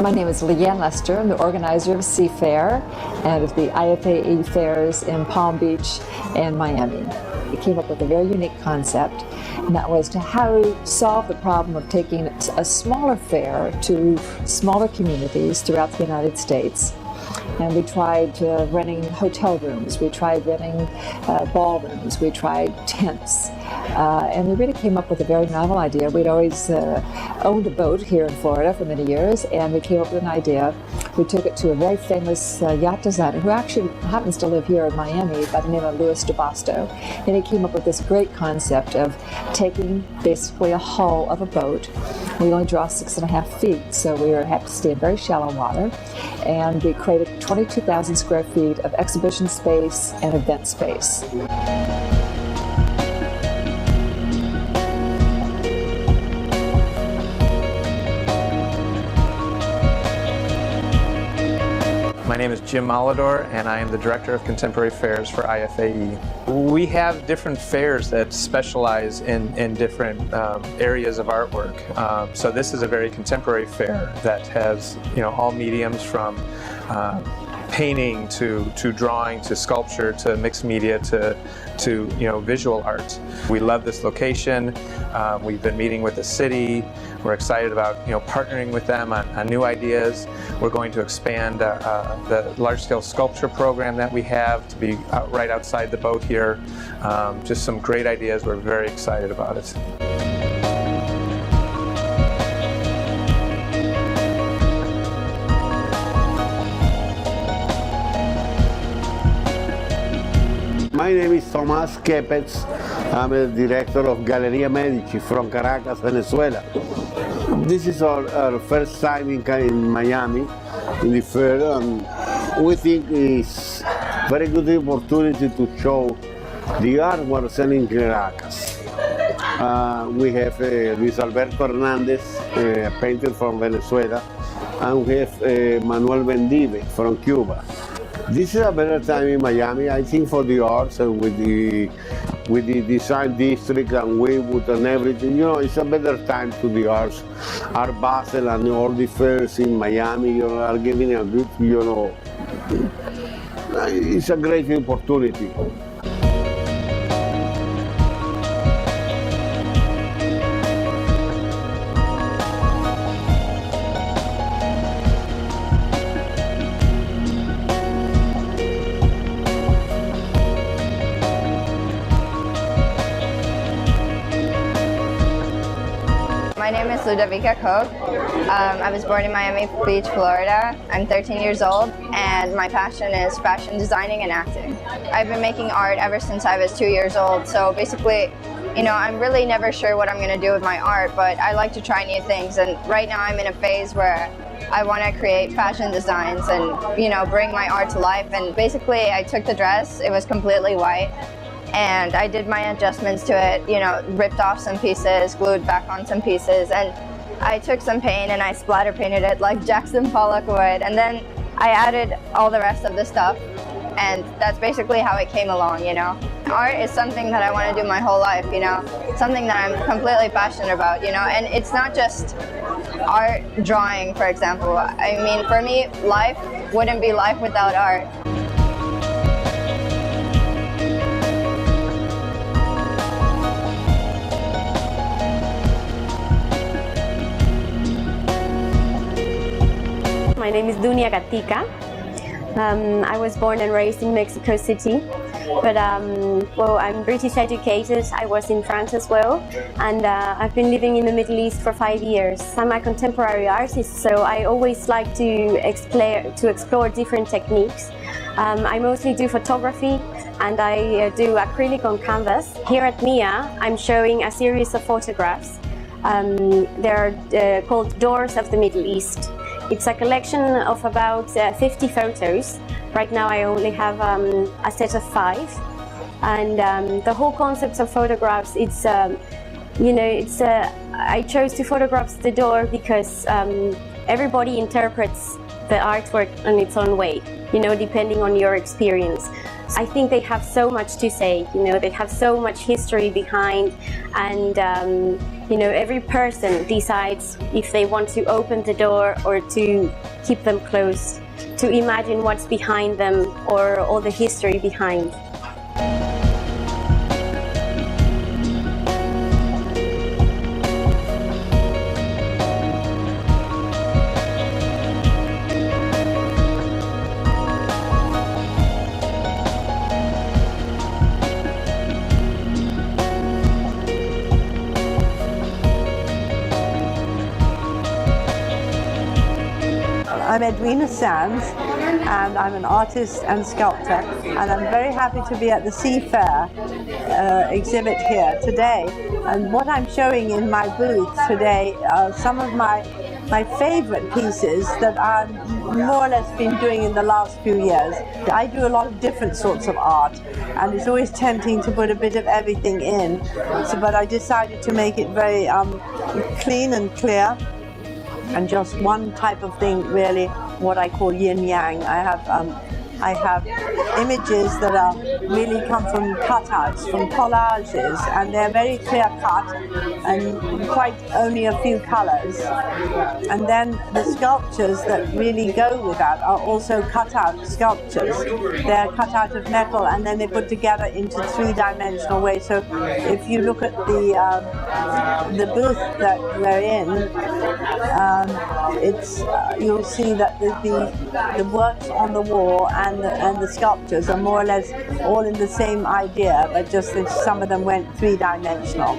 My name is Leanne Lester. I'm the organizer of SeaFair and of the IFAE fairs in Palm Beach and Miami. We came up with a very unique concept, and that was to how to solve the problem of taking a smaller fair to smaller communities throughout the United States. And we tried renting hotel rooms, we tried renting ballrooms, we tried tents, and we really came up with a very novel idea. We'd always owned a boat here in Florida for many years, and we came up with an idea. We took it to a very famous yacht designer who actually happens to live here in Miami by the name of Louis DeBosto. And he came up with this great concept of taking basically a hull of a boat. We only draw 6.5 feet, so we have to stay in very shallow water. And we created 22,000 square feet of exhibition space and event space. My name is Jim Molidor, and I am the Director of Contemporary Fairs for IFAE. We have different fairs that specialize in different areas of artwork. So this is a very contemporary fair that has, all mediums from painting to drawing to sculpture to mixed media to visual art. We love this location. We've been meeting with the city. We're excited about partnering with them on new ideas. We're going to expand the large-scale sculpture program that we have to be right outside the boat here. Just some great ideas. We're very excited about it. My name is Tomas Kepetz. I'm the director of Galleria Medici from Caracas, Venezuela. This is our first time in Miami, in the fair, and we think it's a very good opportunity to show the art we're selling in Caracas. We have Luis Alberto Hernandez, a painter from Venezuela, and we have Manuel Vendive from Cuba. This is a better time in Miami, I think, for the arts and with the design district and Wynwood and everything. It's a better time to the arts. Art Basel and all the fairs in Miami, are giving a good, it's a great opportunity. My name is Ludovica Koch. I was born in Miami Beach, Florida. I'm 13 years old, and my passion is fashion designing and acting. I've been making art ever since I was 2 years old, so basically, I'm really never sure what I'm going to do with my art, but I like to try new things, and right now I'm in a phase where I want to create fashion designs and, bring my art to life. And basically, I took the dress, it was completely white, and I did my adjustments to it, ripped off some pieces, glued back on some pieces, and I took some paint and I splatter painted it like Jackson Pollock would, and then I added all the rest of the stuff, and that's basically how it came along, Art is something that I want to do my whole life, something that I'm completely passionate about, and it's not just art drawing, for example. I mean, for me, life wouldn't be life without art. My name is Dunia Gatica. I was born and raised in Mexico City, but I'm British educated. I was in France as well, and I've been living in the Middle East for 5 years. I'm a contemporary artist, so I always like to explore different techniques. I mostly do photography, and I do acrylic on canvas. Here at MIA, I'm showing a series of photographs. They're called Doors of the Middle East. It's a collection of about 50 photos. Right now I only have a set of 5. And the whole concept of photographs, I chose to photograph the door because everybody interprets the artwork in its own way, depending on your experience. I think they have so much to say, they have so much history behind, and every person decides if they want to open the door or to keep them closed, to imagine what's behind them or all the history behind. I'm Edwina Sands, and I'm an artist and sculptor, and I'm very happy to be at the SeaFair exhibit here today. And what I'm showing in my booth today are some of my favorite pieces that I've more or less been doing in the last few years. I do a lot of different sorts of art, and it's always tempting to put a bit of everything in, but I decided to make it very clean and clear, and just one type of thing, really, what I call yin-yang. I have images that really come from cutouts, from collages, and they're very clear cut and quite only a few colors. And then the sculptures that really go with that are also cutout sculptures. They're cut out of metal and then they're put together into three-dimensional ways. So if you look at the booth that we're in, you'll see that the works on the wall and the sculptures are more or less all in the same idea, but just that some of them went three-dimensional.